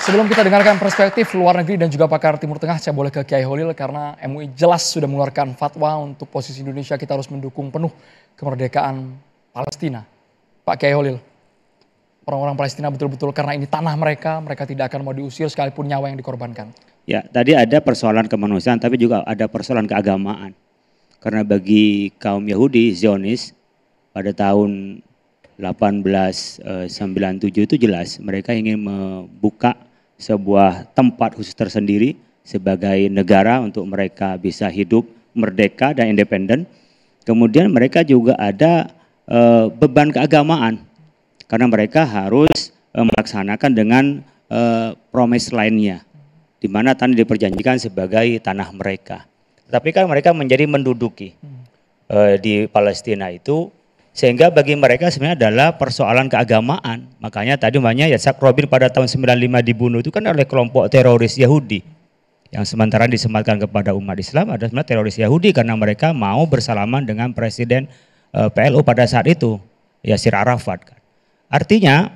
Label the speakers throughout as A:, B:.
A: Sebelum kita dengarkan perspektif luar negeri dan juga pakar Timur Tengah, saya boleh ke Kiai Holil karena MUI jelas sudah mengeluarkan fatwa untuk posisi Indonesia kita harus mendukung penuh kemerdekaan Palestina. Pak Kiai Holil, orang-orang Palestina betul-betul karena ini tanah mereka, mereka tidak akan mau diusir sekalipun nyawa yang dikorbankan.
B: Ya, tadi ada persoalan kemanusiaan tapi juga ada persoalan keagamaan. Karena bagi kaum Yahudi, Zionis pada tahun 1897 itu jelas mereka ingin membuka sebuah tempat khusus tersendiri sebagai negara untuk mereka bisa hidup merdeka dan independen. Kemudian mereka juga ada beban keagamaan karena mereka harus melaksanakan dengan promise lainnya, di mana tanah diperjanjikan sebagai tanah mereka. Tetapi kan mereka menjadi menduduki di Palestina itu, sehingga bagi mereka sebenarnya adalah persoalan keagamaan. Makanya tadi namanya Yitzhak Rabin pada tahun 95 dibunuh itu kan oleh kelompok teroris Yahudi. Yang sementara disematkan kepada umat Islam adalah sebenarnya teroris Yahudi karena mereka mau bersalaman dengan Presiden PLO pada saat itu, Yasir Arafat. Artinya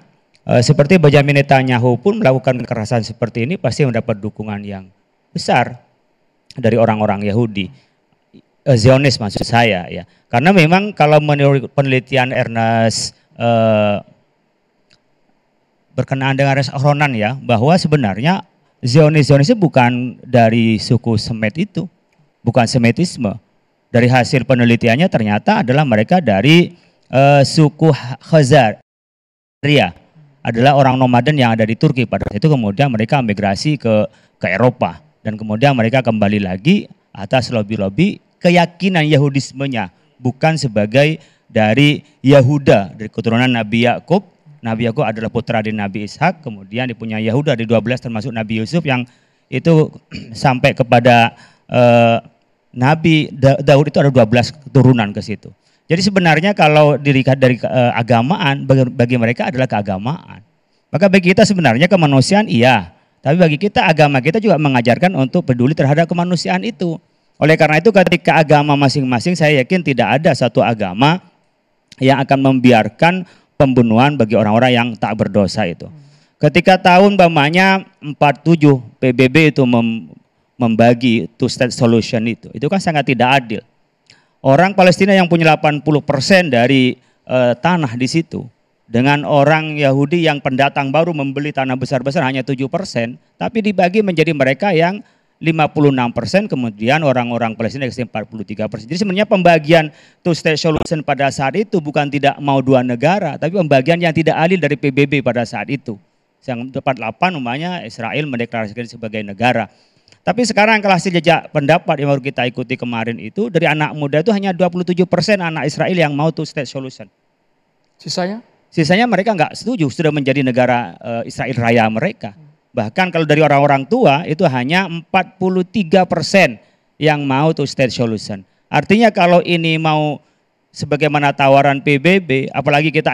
B: seperti Benjamin Netanyahu pun melakukan kekerasan seperti ini pasti mendapat dukungan yang besar dari orang-orang Yahudi. Zionis maksud saya ya, karena memang kalau menurut penelitian Ernest berkenaan dengan Ernest Aronan ya, bahwa sebenarnya Zionis itu bukan dari suku Semet itu, bukan Semetisme. Dari hasil penelitiannya ternyata adalah mereka dari suku Khazaria, adalah orang nomaden yang ada di Turki pada saat itu, kemudian mereka migrasi ke Eropa dan kemudian mereka kembali lagi atas lobby-lobby keyakinan Yahudismenya, bukan sebagai dari Yahuda, dari keturunan Nabi Yakub. Nabi Yakub adalah putra dari Nabi Ishak, kemudian dipunyai Yahuda di 12 termasuk Nabi Yusuf yang itu sampai kepada Nabi Daud itu ada 12 keturunan ke situ. Jadi sebenarnya kalau dilihat dari agamaan, bagi mereka adalah keagamaan. Maka bagi kita sebenarnya kemanusiaan iya, tapi bagi kita agama kita juga mengajarkan untuk peduli terhadap kemanusiaan itu. Oleh karena itu ketika agama masing-masing saya yakin tidak ada satu agama yang akan membiarkan pembunuhan bagi orang-orang yang tak berdosa itu. Ketika tahun umpamanya 47 PBB itu membagi two state solution itu kan sangat tidak adil. Orang Palestina yang punya 80% dari tanah di situ dengan orang Yahudi yang pendatang baru membeli tanah besar-besar hanya 7%, tapi dibagi menjadi mereka yang 56%, kemudian orang-orang Palestina yang 43%. Jadi sebenarnya pembagian two state solution pada saat itu bukan tidak mau dua negara, tapi pembagian yang tidak adil dari PBB pada saat itu. Yang 48 umpamanya Israel mendeklarasikan sebagai negara. Tapi sekarang kalau hasil jejak pendapat yang baru kita ikuti kemarin itu, dari anak muda itu hanya 27% anak Israel yang mau two state solution.
A: Sisanya?
B: Sisanya mereka nggak setuju, sudah menjadi negara Israel raya mereka. Bahkan kalau dari orang-orang tua itu hanya 43% yang mau two state solution. Artinya kalau ini mau sebagaimana tawaran PBB, apalagi kita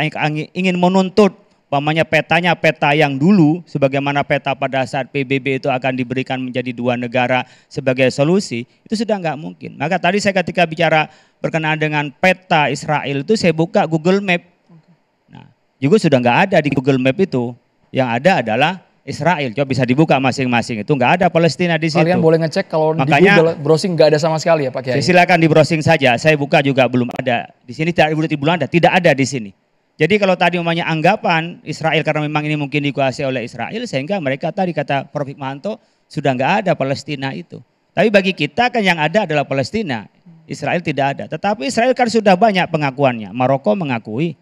B: ingin menuntut umpamanya petanya peta yang dulu, sebagaimana peta pada saat PBB itu akan diberikan menjadi dua negara sebagai solusi, itu sudah nggak mungkin. Maka tadi saya ketika bicara berkenaan dengan peta Israel itu saya buka Google Map. Nah, juga sudah nggak ada di Google Map itu. Yang ada adalah Israel, coba bisa dibuka masing-masing, itu nggak ada Palestina di situ.
A: Kalian boleh ngecek kalau makanya, di Google browsing nggak ada sama sekali ya Pak Kiai?
B: Silakan di browsing saja, saya buka juga belum ada. Di sini tidak ada di sini. Jadi kalau tadi umpamanya anggapan Israel karena memang ini mungkin dikuasai oleh Israel, sehingga mereka tadi kata Prof. Hikmahanto sudah nggak ada Palestina itu. Tapi bagi kita kan yang ada adalah Palestina, Israel tidak ada. Tetapi Israel kan sudah banyak pengakuannya, Maroko mengakui,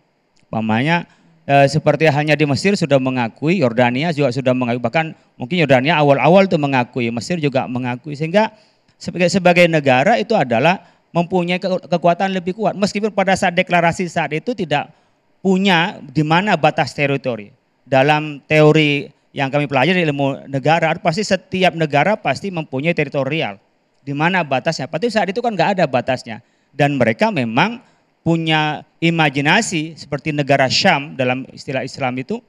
B: umpamanya seperti halnya di Mesir sudah mengakui, Yordania juga sudah mengakui, bahkan mungkin Yordania awal-awal itu mengakui, Mesir juga mengakui, sehingga sebagai negara itu adalah mempunyai kekuatan lebih kuat. Meskipun pada saat deklarasi saat itu tidak punya di mana batas teritori. Dalam teori yang kami pelajari ilmu negara, pasti setiap negara pasti mempunyai teritorial. Di mana batasnya? Tapi saat itu kan nggak ada batasnya. Dan mereka memang punya imajinasi seperti negara Syam dalam istilah Islam itu,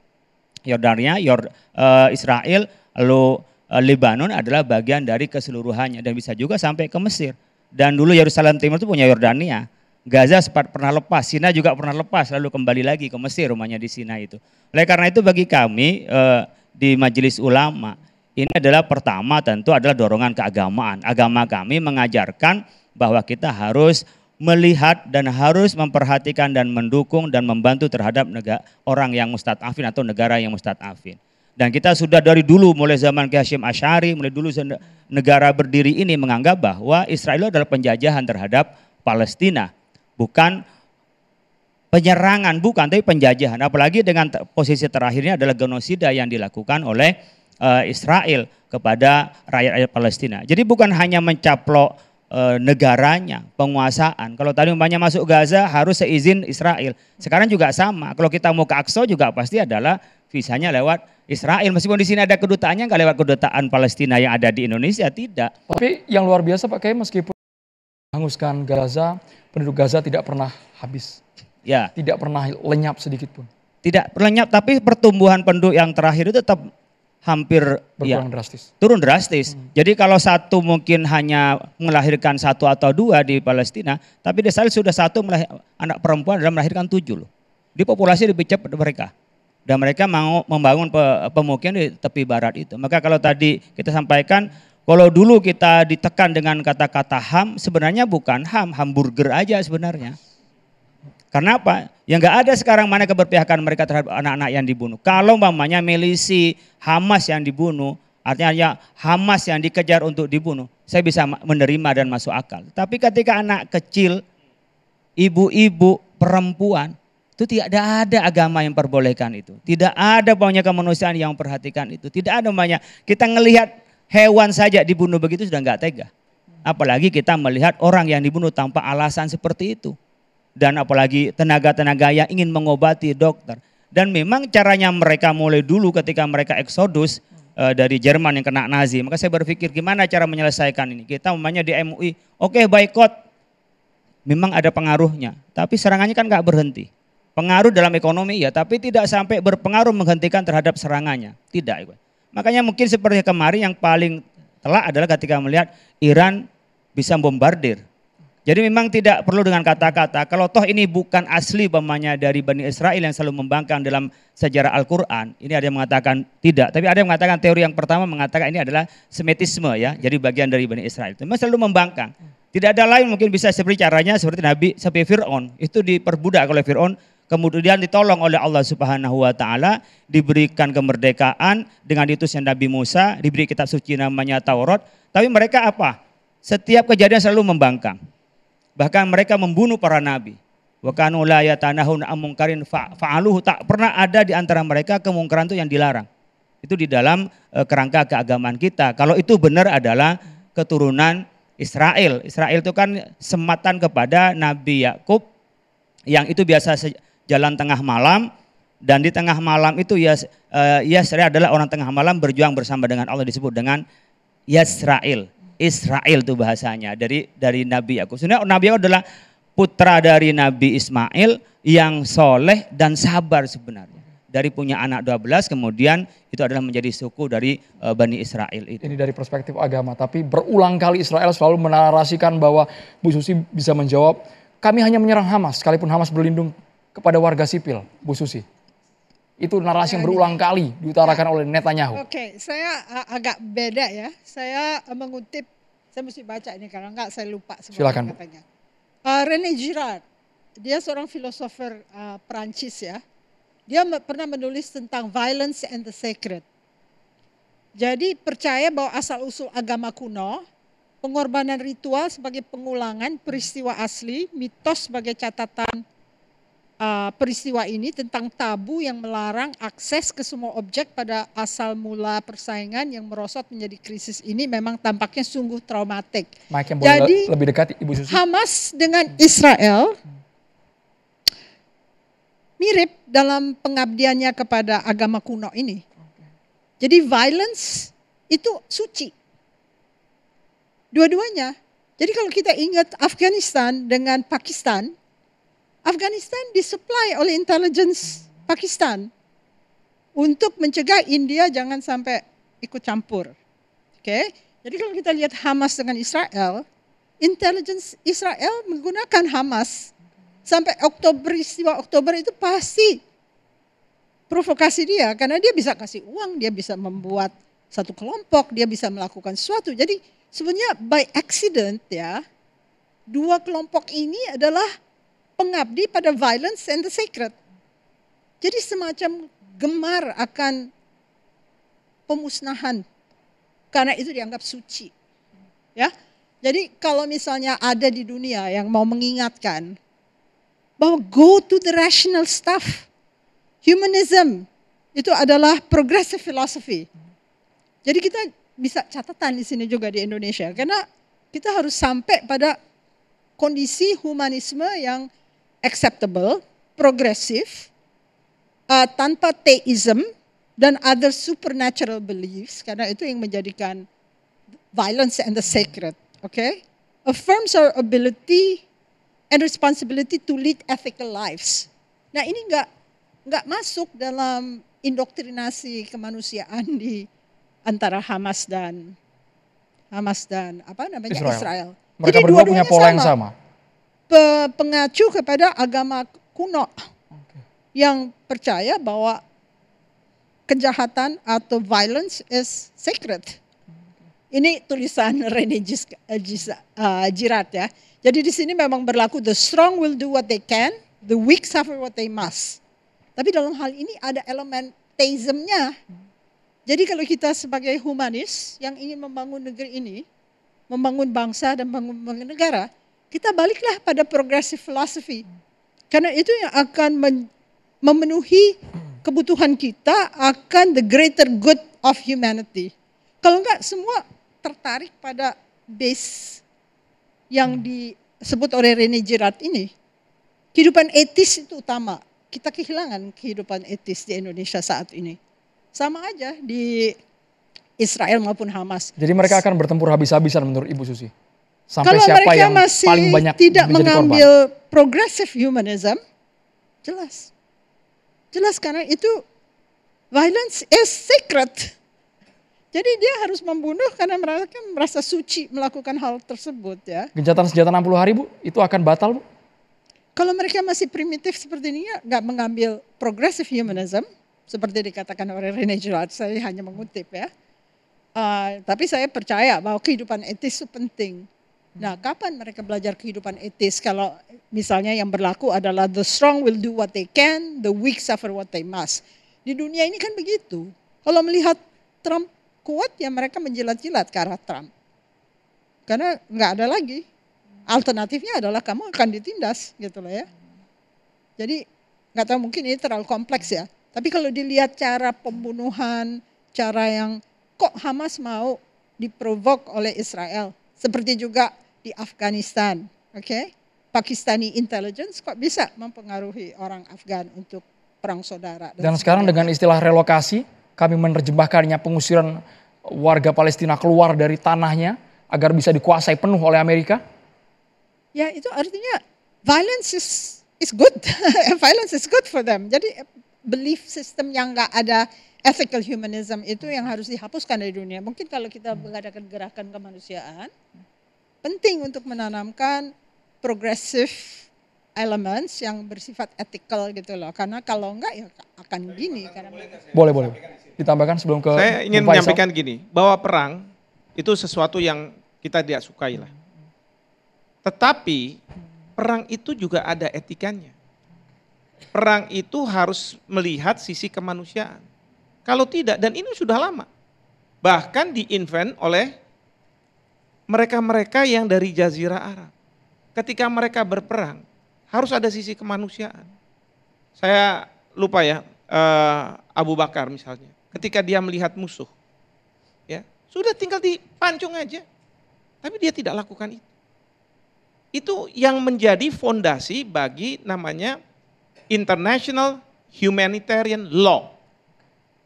B: Yordania, Israel, lalu Lebanon adalah bagian dari keseluruhannya dan bisa juga sampai ke Mesir. Dan dulu Yerusalem Timur itu punya Yordania, Gaza sempat pernah lepas, Sinai juga pernah lepas lalu kembali lagi ke Mesir, rumahnya di Sinai itu. Oleh karena itu bagi kami di Majelis Ulama, ini adalah pertama tentu adalah dorongan keagamaan. Agama kami mengajarkan bahwa kita harus melihat dan harus memperhatikan dan mendukung dan membantu terhadap orang yang mustad'afin atau negara yang mustad'afin. Dan kita sudah dari dulu mulai zaman Kiai Hasyim Asy'ari, mulai dulu negara berdiri ini menganggap bahwa Israel adalah penjajahan terhadap Palestina. Bukan penyerangan, bukan, tapi penjajahan. Apalagi dengan posisi terakhirnya adalah genosida yang dilakukan oleh Israel kepada rakyat Palestina. Jadi bukan hanya mencaplok negaranya, penguasaan. Kalau tadi umpamanya masuk Gaza harus seizin Israel. Sekarang juga sama. Kalau kita mau ke Aqsa juga pasti adalah visanya lewat Israel. Meskipun di sini ada kedutaannya, nggak lewat kedutaan Palestina yang ada di Indonesia, tidak.
A: Tapi yang luar biasa Pak Kiai, meskipun menghanguskan Gaza, penduduk Gaza tidak pernah habis.
B: Ya.
A: Tidak pernah lenyap sedikit pun.
B: Tidak lenyap, tapi pertumbuhan penduduk yang terakhir itu tetap hampir
A: berkurang drastis.
B: Turun drastis. Jadi kalau satu mungkin hanya melahirkan satu atau dua di Palestina, tapi di Israel sudah satu anak perempuan dan melahirkan 7 loh. Di populasi lebih cepat mereka. Dan mereka mau membangun pemukiman di tepi barat itu. Maka kalau tadi kita sampaikan, kalau dulu kita ditekan dengan kata-kata HAM, sebenarnya bukan HAM, hamburger aja sebenarnya. Karena apa? Ya nggak ada sekarang mana keberpihakan mereka terhadap anak-anak yang dibunuh. Kalau umpamanya milisi Hamas yang dibunuh, artinya ya Hamas yang dikejar untuk dibunuh, saya bisa menerima dan masuk akal. Tapi ketika anak kecil, ibu-ibu, perempuan, itu tidak ada agama yang perbolehkan itu. Tidak ada banyak kemanusiaan yang memperhatikan itu. Tidak ada banyak. Kita ngelihat hewan saja dibunuh begitu sudah nggak tega. Apalagi kita melihat orang yang dibunuh tanpa alasan seperti itu. Dan apalagi tenaga-tenaga yang ingin mengobati, dokter. Dan memang caranya mereka mulai dulu ketika mereka eksodus dari Jerman yang kena Nazi. Maka saya berpikir gimana cara menyelesaikan ini. Kita umpamanya di MUI, oke, boikot. Memang ada pengaruhnya. Tapi serangannya kan nggak berhenti. Pengaruh dalam ekonomi ya, tapi tidak sampai berpengaruh menghentikan terhadap serangannya. Tidak. Makanya mungkin seperti kemarin yang paling telak adalah ketika melihat Iran bisa bombardir. Jadi memang tidak perlu dengan kata-kata. Kalau toh ini bukan asli umpamanya dari Bani Israel yang selalu membangkang dalam sejarah Al-Quran. Ini ada yang mengatakan tidak. Tapi ada yang mengatakan teori yang pertama mengatakan ini adalah Semitisme ya. Jadi bagian dari Bani Israel. Memang selalu membangkang. Tidak ada lain mungkin bisa seperti caranya seperti Nabi sampai Fir'aun. Itu diperbudak oleh Fir'aun. Kemudian ditolong oleh Allah Subhanahu wa Ta'ala. Diberikan kemerdekaan. Dengan diutusnya Nabi Musa. Diberi kitab suci namanya Taurat. Tapi mereka apa? Setiap kejadian selalu membangkang. Bahkan mereka membunuh para nabi. Wa kanu la yatanahun an munkarin fa'aluhu, tak pernah ada di antara mereka kemungkaran itu yang dilarang. Itu di dalam kerangka keagamaan kita. Kalau itu benar adalah keturunan Israel. Israel itu kan sematan kepada Nabi Yakub yang itu biasa jalan tengah malam, dan di tengah malam itu Yasra adalah orang tengah malam berjuang bersama dengan Allah, disebut dengan Yasrael. Israel itu bahasanya dari Nabi Yakub. Sebenarnya Nabi Yakub adalah putra dari Nabi Ismail yang soleh dan sabar sebenarnya. Dari punya anak 12 kemudian itu adalah menjadi suku dari Bani Israel itu.
A: Ini dari perspektif agama, tapi berulang kali Israel selalu menarasikan bahwa Bu Susi bisa menjawab, kami hanya menyerang Hamas sekalipun Hamas berlindung kepada warga sipil, Bu Susi. Itu narasi yang berulang kali diutarakan oleh Netanyahu.
C: Oke, saya agak beda ya. Saya mengutip, saya mesti baca ini karena enggak saya lupa semua katanya. René Girard, dia seorang filosofer Perancis ya. Dia pernah menulis tentang violence and the sacred. Jadi percaya bahwa asal-usul agama kuno, pengorbanan ritual sebagai pengulangan peristiwa asli, mitos sebagai catatan peristiwa ini tentang tabu yang melarang akses ke semua objek pada asal mula persaingan yang merosot menjadi krisis ini memang tampaknya sungguh traumatik.
A: Jadi lebih dekat Ibu Susi.
C: Hamas dengan Israel mirip dalam pengabdiannya kepada agama kuno ini. Jadi violence itu suci. Dua-duanya. Jadi kalau kita ingat Afghanistan dengan Pakistan, Afghanistan disuplai oleh intelligence Pakistan untuk mencegah India jangan sampai ikut campur. Oke, jadi kalau kita lihat Hamas dengan Israel, intelligence Israel menggunakan Hamas sampai peristiwa Oktober itu pasti provokasi dia karena dia bisa kasih uang, dia bisa membuat satu kelompok, dia bisa melakukan sesuatu. Jadi sebenarnya by accident ya, dua kelompok ini adalah pengabdi pada violence and the sacred. Jadi semacam gemar akan pemusnahan karena itu dianggap suci. Ya. Jadi kalau misalnya ada di dunia yang mau mengingatkan bahwa go to the rational stuff. Humanism itu adalah progressive philosophy. Jadi kita bisa catatan di sini juga di Indonesia karena kita harus sampai pada kondisi humanisme yang acceptable, progresif, tanpa theism dan other supernatural beliefs karena itu yang menjadikan violence and the sacred. Okay? Affirms our ability and responsibility to lead ethical lives. Nah ini nggak masuk dalam indoktrinasi kemanusiaan di antara Hamas dan Israel.
A: Mereka
C: jadi
A: berdua punya pola yang sama.
C: Pengacu kepada agama kuno yang percaya bahwa kejahatan atau violence is sacred. Ini tulisan René Girard ya. Jadi di sini memang berlaku the strong will do what they can, the weak suffer what they must. Tapi dalam hal ini ada elemen theismnya. Jadi kalau kita sebagai humanis yang ingin membangun negeri ini, membangun bangsa dan membangun negara, kita baliklah pada progressive philosophy. Karena itu yang akan memenuhi kebutuhan kita akan the greater good of humanity. Kalau enggak semua tertarik pada base yang disebut oleh René Girard ini. Kehidupan etis itu utama. Kita kehilangan kehidupan etis di Indonesia saat ini. Sama aja di Israel maupun Hamas.
A: Jadi mereka akan bertempur habis-habisan menurut Ibu Susi? Sampai
C: kalau
A: siapa
C: mereka
A: yang
C: masih
A: paling banyak
C: tidak
A: menjadi
C: mengambil
A: korban?
C: progressive humanism, jelas. Jelas karena itu violence is sacred. Jadi dia harus membunuh karena mereka merasa suci melakukan hal tersebut ya.
A: Gencatan senjata 60 hari Bu, itu akan batal Bu?
C: Kalau mereka masih primitif seperti ini, nggak mengambil progressive humanism, seperti dikatakan oleh René Girard, saya hanya mengutip ya. Tapi saya percaya bahwa kehidupan etis itu penting. Nah, kapan mereka belajar kehidupan etis? Kalau misalnya yang berlaku adalah the strong will do what they can, the weak suffer what they must. Di dunia ini kan begitu. Kalau melihat Trump kuat, ya mereka menjilat-jilat ke arah Trump. Karena nggak ada lagi. Alternatifnya adalah kamu akan ditindas gitu loh ya. Jadi nggak tahu mungkin ini terlalu kompleks ya. Tapi kalau dilihat cara pembunuhan, cara yang kok Hamas mau diprovok oleh Israel. Seperti juga di Afghanistan. Okay? Pakistani intelligence kok bisa mempengaruhi orang Afgan untuk perang saudara.
A: Dan sekarang dengan istilah relokasi, kami menerjemahkannya pengusiran warga Palestina keluar dari tanahnya agar bisa dikuasai penuh oleh Amerika.
C: Ya itu artinya violence is good. Violence is good for them. Jadi belief system yang nggak ada ethical humanism itu yang harus dihapuskan dari dunia. Mungkin kalau kita mengadakan gerakan kemanusiaan, penting untuk menanamkan progressive elements yang bersifat ethical gitu loh. Karena kalau enggak ya akan gini.
A: Boleh. Ditambahkan sebelum ke
D: saya ingin menyampaikan gini, bahwa perang itu sesuatu yang kita tidak sukai lah. Tetapi perang itu juga ada etikanya. Perang itu harus melihat sisi kemanusiaan. Kalau tidak, dan ini sudah lama. Bahkan di-invent oleh mereka-mereka yang dari Jazirah Arab. Ketika mereka berperang, harus ada sisi kemanusiaan. Saya lupa ya, Abu Bakar misalnya. Ketika dia melihat musuh, ya sudah tinggal dipancung aja. Tapi dia tidak lakukan itu. Itu yang menjadi fondasi bagi namanya International Humanitarian Law.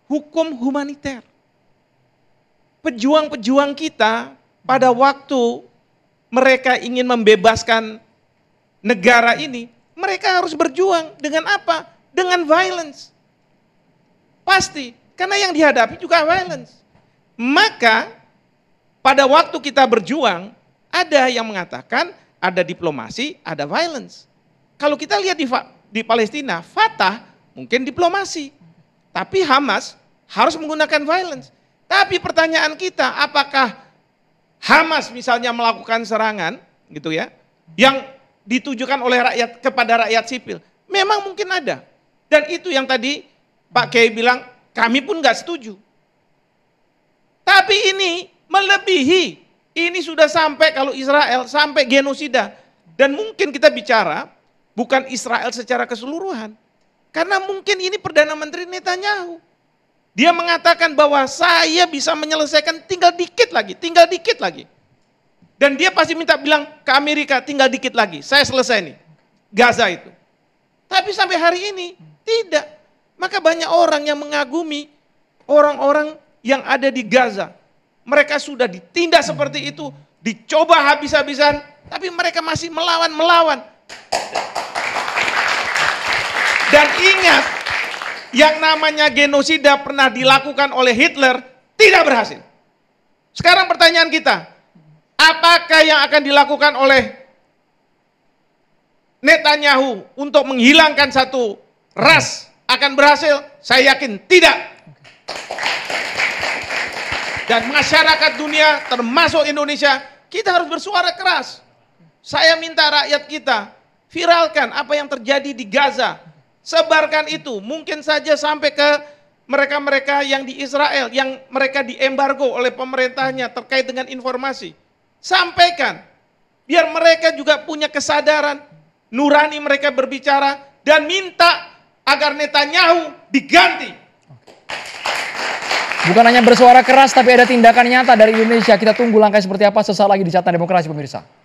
D: Hukum humaniter. Pejuang-pejuang kita pada waktu mereka ingin membebaskan negara ini, mereka harus berjuang dengan apa? Dengan violence. Pasti, karena yang dihadapi juga violence. Maka pada waktu kita berjuang, ada yang mengatakan ada diplomasi, ada violence. Kalau kita lihat di Palestina, Fatah mungkin diplomasi. Tapi Hamas harus menggunakan violence. Tapi pertanyaan kita, apakah Hamas misalnya melakukan serangan gitu ya, yang ditujukan oleh rakyat kepada rakyat sipil? Memang mungkin ada. Dan itu yang tadi Pak Kiai bilang, kami pun nggak setuju. Tapi ini melebihi, ini sudah sampai kalau Israel sampai genosida. Dan mungkin kita bicara bukan Israel secara keseluruhan. Karena mungkin ini Perdana Menteri Netanyahu. Dia mengatakan bahwa saya bisa menyelesaikan tinggal dikit lagi. Dan dia pasti minta bilang ke Amerika tinggal dikit lagi, saya selesai nih, Gaza itu. Tapi sampai hari ini tidak. Maka banyak orang yang mengagumi orang-orang yang ada di Gaza. Mereka sudah ditindak seperti itu, dicoba habis-habisan, tapi mereka masih melawan. Dan ingat, yang namanya genosida pernah dilakukan oleh Hitler, tidak berhasil. Sekarang pertanyaan kita, apakah yang akan dilakukan oleh Netanyahu untuk menghilangkan satu ras akan berhasil? Saya yakin tidak. Dan masyarakat dunia termasuk Indonesia, kita harus bersuara keras. Saya minta rakyat kita, viralkan apa yang terjadi di Gaza. Sebarkan itu, mungkin saja sampai ke mereka-mereka yang di Israel, yang mereka diembargo oleh pemerintahnya terkait dengan informasi. Sampaikan, biar mereka juga punya kesadaran, nurani mereka berbicara, dan minta agar Netanyahu diganti.
A: Bukan hanya bersuara keras, tapi ada tindakan nyata dari Indonesia. Kita tunggu langkah seperti apa sesaat lagi di Catatan Demokrasi, pemirsa.